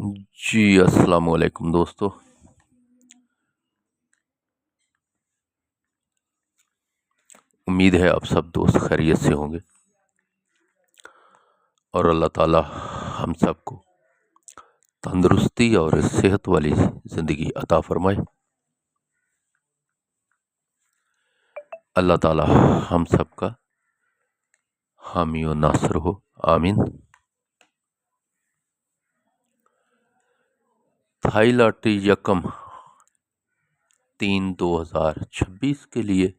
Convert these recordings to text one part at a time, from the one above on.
जी अस्सलाम वालेकुम दोस्तों। उम्मीद है आप सब दोस्त खैरियत से होंगे और अल्लाह ताला हम सबको तंदुरुस्ती और सेहत वाली ज़िंदगी अता फरमाए। अल्लाह ताला हम सबका हामी और नासर हो, आमीन। थाई लॉटरी यकम 3/2026 के लिए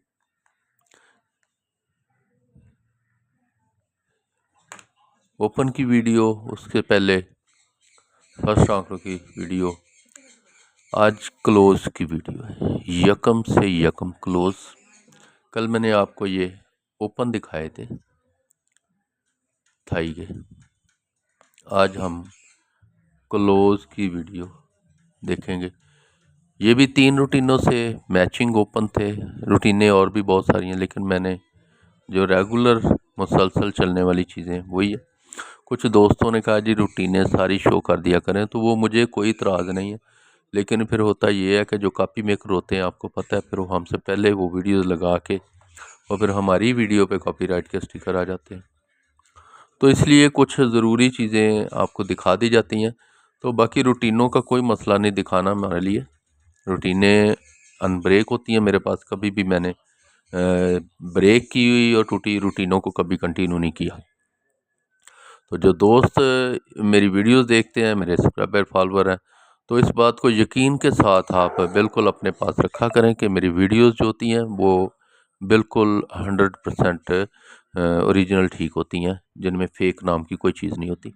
ओपन की वीडियो, उसके पहले फर्स्ट आंकड़ों की वीडियो, आज क्लोज की वीडियो है। यकम से यकम क्लोज। कल मैंने आपको ये ओपन दिखाए थे थाई के। आज हम क्लोज की वीडियो देखेंगे। ये भी 3 रूटीनों से मैचिंग ओपन थे। रूटीनें और भी बहुत सारी हैं, लेकिन मैंने जो रेगुलर मुसलसल चलने वाली चीज़ें वही है। कुछ दोस्तों ने कहा जी रूटीनें सारी शो कर दिया करें, तो वो मुझे कोई इतराज़ नहीं है, लेकिन फिर होता ये है कि जो कॉपी मेकर होते हैं, आपको पता है, फिर वो हमसे पहले वो वीडियोज़ लगा के और फिर हमारी वीडियो पे कॉपीराइट के स्टिकर आ जाते हैं। तो इसलिए कुछ ज़रूरी चीज़ें आपको दिखा दी जाती हैं। तो बाकी रूटीनों का कोई मसला नहीं दिखाना हमारे लिए। रूटीनें अनब्रेक होती हैं मेरे पास। कभी भी मैंने ब्रेक की हुई और टूटी रूटीनों को कभी कंटिन्यू नहीं किया। तो जो दोस्त मेरी वीडियोस देखते हैं, मेरे सब्सक्राइबर फॉलोवर हैं, तो इस बात को यकीन के साथ आप बिल्कुल अपने पास रखा करें कि मेरी वीडियोस जो होती हैं वो बिल्कुल 100% ओरिजिनल ठीक होती हैं, जिनमें फेक नाम की कोई चीज़ नहीं होती।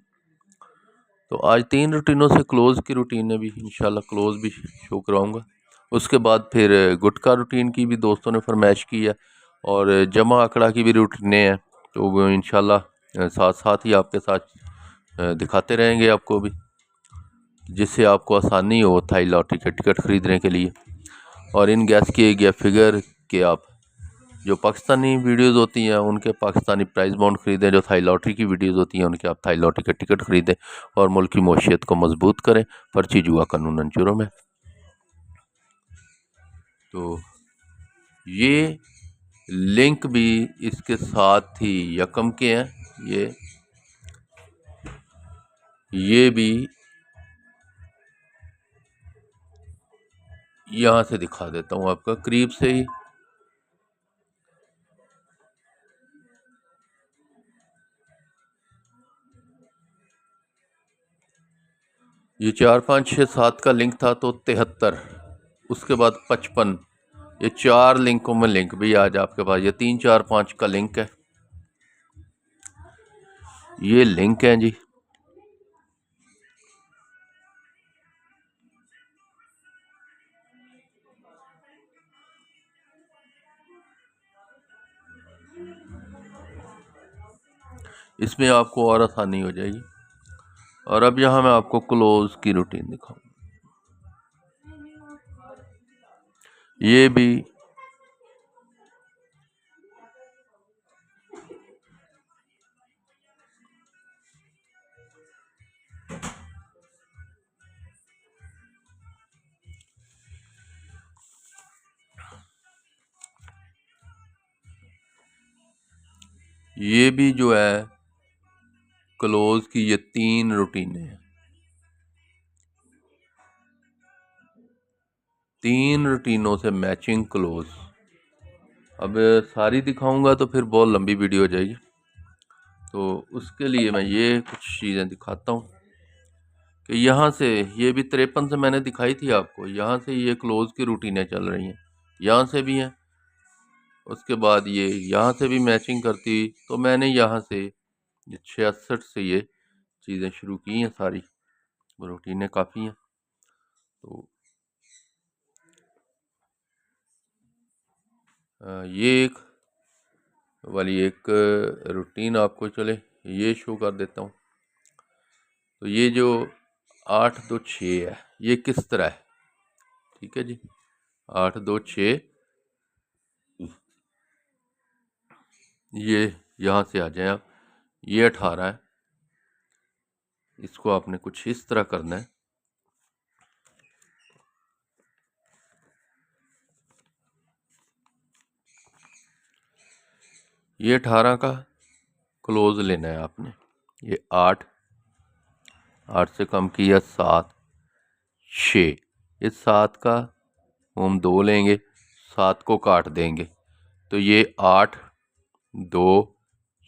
तो आज 3 रूटीनों से क्लोज़ की रूटीन है भी इंशाल्लाह क्लोज़ भी शो कराऊंगा। उसके बाद फिर गुटका रूटीन की भी दोस्तों ने फरमाइश की है और जमा आंकड़ा की भी रूटीनें हैं, तो वो इंशाल्लाह साथ साथ ही आपके साथ दिखाते रहेंगे आपको भी, जिससे आपको आसानी हो थाई लॉटरी के टिकट ख़रीदने के लिए। और इन गैस किए गया फिगर के आप जो पाकिस्तानी वीडियोज़ होती हैं उनके पाकिस्तानी प्राइस बॉन्ड ख़रीदें, जो थाई लॉटरी की वीडियोज़ होती हैं उनके आप थाई लॉटरी के टिकट ख़रीदें और मुल्क की मौशियत को मजबूत करें। पर्ची जुआ कानूनन जुर्म है। तो ये लिंक भी इसके साथ ही यकम के हैं। ये भी यहाँ से दिखा देता हूँ आपका करीब से ही। ये 4 5 6 7 का लिंक था, तो 73, उसके बाद 55। ये 4 लिंकों में लिंक भी आज आपके पास ये 3 4 5 का लिंक है। ये लिंक है जी। इसमें आपको और आसानी हो जाएगी। और अब यहाँ मैं आपको क्लोज की रूटीन दिखाऊँ। ये भी जो है क्लोज की ये 3 रूटीनें हैं। 3 रूटीनों से मैचिंग क्लोज। अब सारी दिखाऊंगा तो फिर बहुत लंबी वीडियो हो जाएगी, तो उसके लिए मैं ये कुछ चीज़ें दिखाता हूँ कि यहाँ से ये भी 53 से मैंने दिखाई थी आपको। यहाँ से ये क्लोज की रूटीनें चल रही हैं, यहाँ से भी हैं, उसके बाद ये यहाँ से भी मैचिंग करती। तो मैंने यहाँ से 66 से ये चीज़ें शुरू की हैं। सारी रूटीनें काफ़ी हैं। तो ये एक वाली एक रूटीन आपको चले ये शो कर देता हूँ। तो ये जो 8 2 6 है, ये किस तरह है, ठीक है जी। 8 2 6 ये यहाँ से आ जाए आप। ये 18 है, इसको आपने कुछ इस तरह करना है। ये 18 का क्लोज लेना है आपने। ये 8 से कम किया 7 6, इस 7 का हम 2 लेंगे, 7 को काट देंगे तो ये 8 2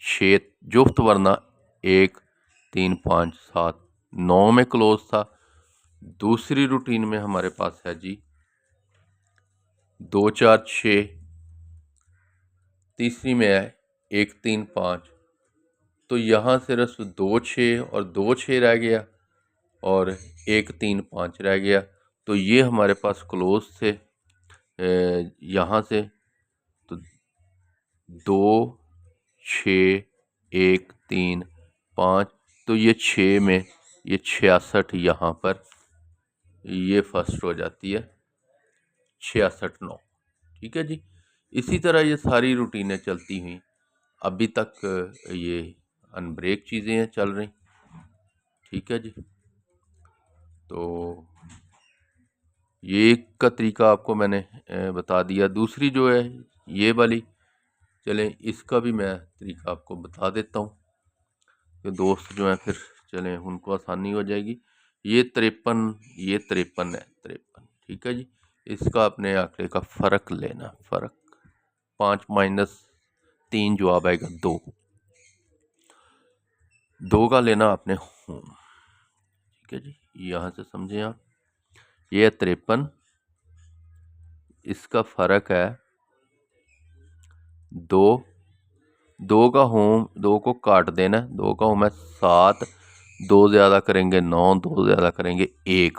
6 जुफ्त, वरना 1 3 5 7 9 में क्लोज था। दूसरी रूटीन में हमारे पास है जी 2 4 6, तीसरी में है 1 3 5, तो यहाँ सिर्फ 2 6 और 2 6 रह गया और 1 3 5 रह गया। तो ये हमारे पास क्लोज थे यहाँ से, तो 2 6 1 3 5, तो ये 6 में ये 66 यहाँ पर ये फर्स्ट हो जाती है 66 9। ठीक है जी। इसी तरह ये सारी रूटीनें चलती हुई अभी तक ये अनब्रेक चीज़ें चल रही। ठीक है जी। तो ये एक का तरीका आपको मैंने बता दिया। दूसरी जो है ये वाली, चलें इसका भी मैं तरीका आपको बता देता हूँ कि दोस्त जो हैं फिर चलें उनको आसानी हो जाएगी। ये 53, ये 53 है, 53। ठीक है जी। इसका अपने आंकड़े का फ़र्क लेना, फ़र्क 5 माइनस 3 जवाब आएगा 2, 2 का लेना आपने होम। ठीक है जी, यहाँ से समझें आप। ये है 53, इसका फ़र्क है 2, 2 का होम, 2 को काट देना, 2 का होम है 7, 2 ज़्यादा करेंगे 9, 2 ज़्यादा करेंगे 1,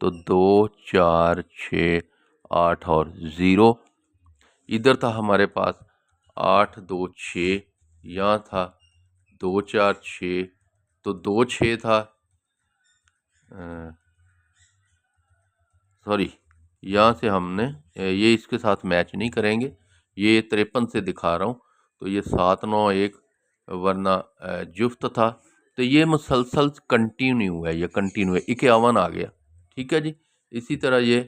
तो 2 4 6 8 और 0। इधर था हमारे पास 8 2 6, यहाँ था 2 4 6, तो 2 6 था, सॉरी यहाँ से हमने ये इसके साथ मैच नहीं करेंगे, ये 53 से दिखा रहा हूँ, तो ये 7 9 1 वरना जुफ्त था, तो ये मुसलसल कंटिन्यू है, ये कंटिन्यू है, 51 आ गया। ठीक है जी। इसी तरह ये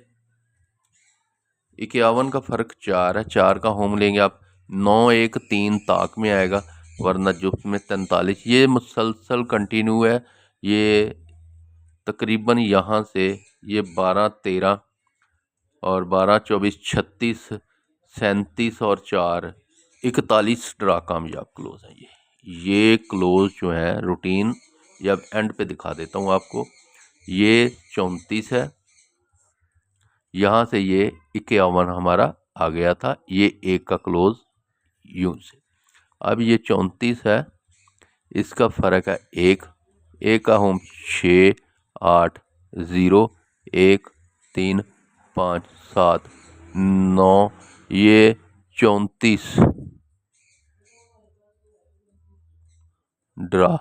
51 का फ़र्क 4 है, 4 का होम लेंगे आप, 9 1 3 ताक में आएगा, वरना जुफ्त में 43। ये मुसलसल कंटिन्यू है। ये तकरीबन यहाँ से ये 12 13 और 12 24 36 37 और 4 41 ड्रा कामयाब क्लोज है। ये क्लोज जो है रूटीन, ये अब एंड पे दिखा देता हूँ आपको। ये 34 है, यहाँ से ये 51 हमारा आ गया था, ये एक का क्लोज यूं से। अब ये 34 है, इसका फ़र्क है 1, 1 का होम 6 8 0 1 3 5 7 9, ये 34 ड्रा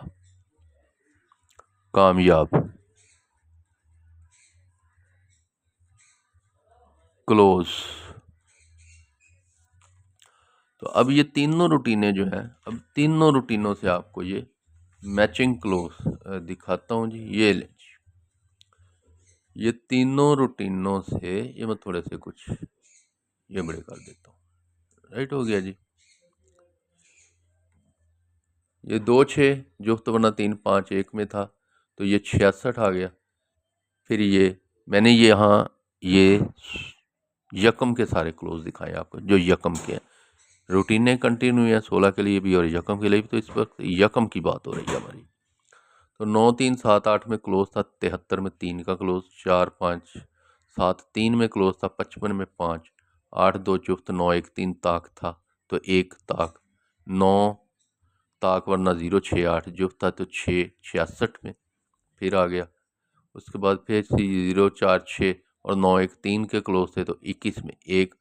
कामयाब क्लोज। तो अब ये तीनों रूटीनें जो हैं, अब तीनों रूटीनों से आपको ये मैचिंग क्लोज दिखाता हूँ जी। ये ले जी, ये तीनों रूटीनों से ये मैं थोड़े से कुछ ये बड़े कर देता हूँ। राइट हो गया जी। ये 2 6 जुफ्त वरना 3 5 1 में था, तो ये 66 आ गया। फिर ये मैंने ये यहाँ ये यकम के सारे क्लोज दिखाए आपको, जो यकम के हैं। रूटीनें कंटिन्यू है 16 के लिए भी और यकम के लिए भी, तो इस वक्त यकम की बात हो रही है हमारी। तो 9 3 7 8 में क्लोज था, 73 में 3 का क्लोज, 4 5 7 3 में क्लोज था, 55 में 5 8 2 जुफ्त, 9 1 3 ताक था, तो 1 ताक, 9 ताक वरना 0 6 8 जुफ्त था, तो 6 66 में फिर आ गया। उसके बाद फिर 0 4 6 और 9 1 3 के क्लोज थे, तो 21 में 1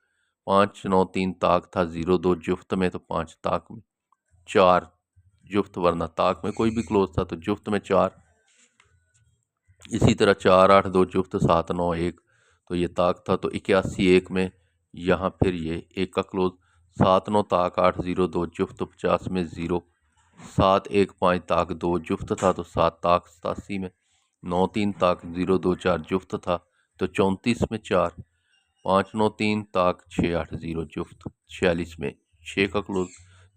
5 9 3 ताक था, 0 2 जुफ्त में, तो 5 ताक में, 4 जुफ्त वरना ताक में कोई भी क्लोज था, तो जुफ्त में 4। इसी तरह 4 8 2 जुफ्त, 7 9 1, तो ये ताक था, तो 81 1 में यहाँ फिर ये 1 का क्लोज, 7 9 ताक 8 0 2 जुफ्त, 50 में 0, 7 1 5 ताक 2 जुफ्त था, तो 7 ताक 87 में, 9 3 ताक 0 2 4 जुफ्त था, तो 34 में 4, 5 9 3 ताक 6 8 0 जुफ्त, 46 में 6 का क्लोज,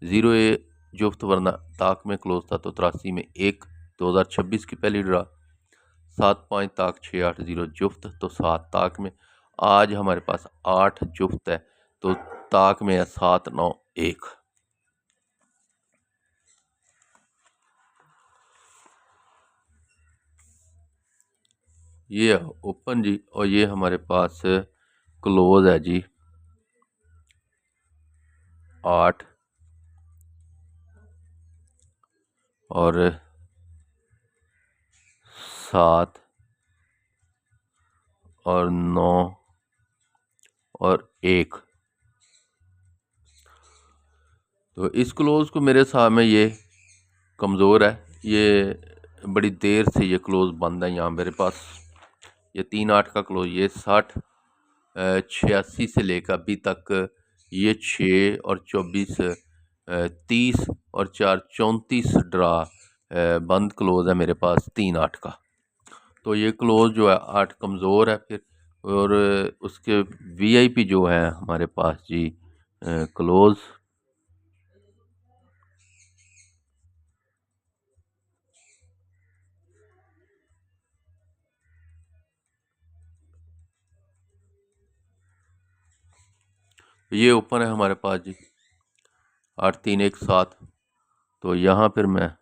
0 ए जुफ्त वरना ताक में क्लोज था तो 83 में 1, 2026 की पहली ड्रा 7-5 ताक 6-8-0 जुफ्त तो 7 ताक में। आज हमारे पास 8 जुफ्त है तो ताक में है 7-9-1। ये ओपन जी, और ये हमारे पास क्लोज है जी 8 और 7 और 9 और 1। तो इस क्लोज को मेरे सामने ये कमज़ोर है, ये बड़ी देर से ये क्लोज बंद है यहाँ मेरे पास। ये 3-8 का क्लोज, ये 60-86 से लेकर अभी तक ये 6 और 24 30 और 4 34 ड्रा बंद क्लोज है मेरे पास 3-8 का। तो ये क्लोज जो है 8 कमज़ोर है फिर। और उसके वीआईपी जो है हमारे पास जी क्लोज ये ओपन है हमारे पास जी 8-3-1-7। तो यहाँ पर मैं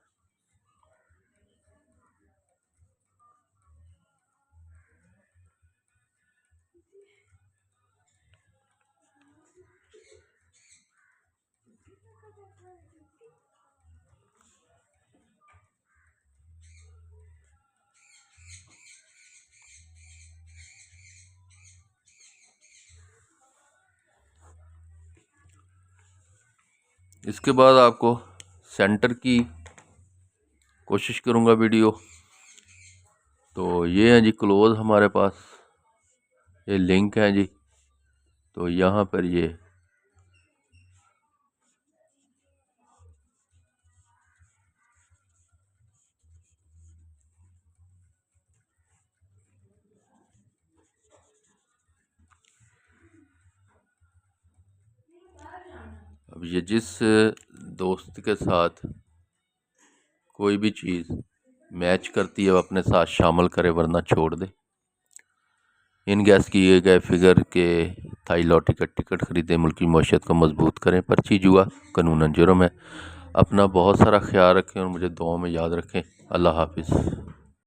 इसके बाद आपको सेंटर की कोशिश करूँगा वीडियो। तो ये है जी क्लोज हमारे पास, ये लिंक है जी। तो यहाँ पर ये अब ये जिस दोस्त के साथ कोई भी चीज़ मैच करती है वो अपने साथ शामिल करे वरना छोड़ दे। इन गैस किए गए फिगर के थाई लॉटरी का टिकट खरीदें, मुल्की मईशत को मजबूत करें। पर्ची जुआ कानूनन जुर्म है। अपना बहुत सारा ख्याल रखें और मुझे दुआ में याद रखें। अल्लाह हाफिज़।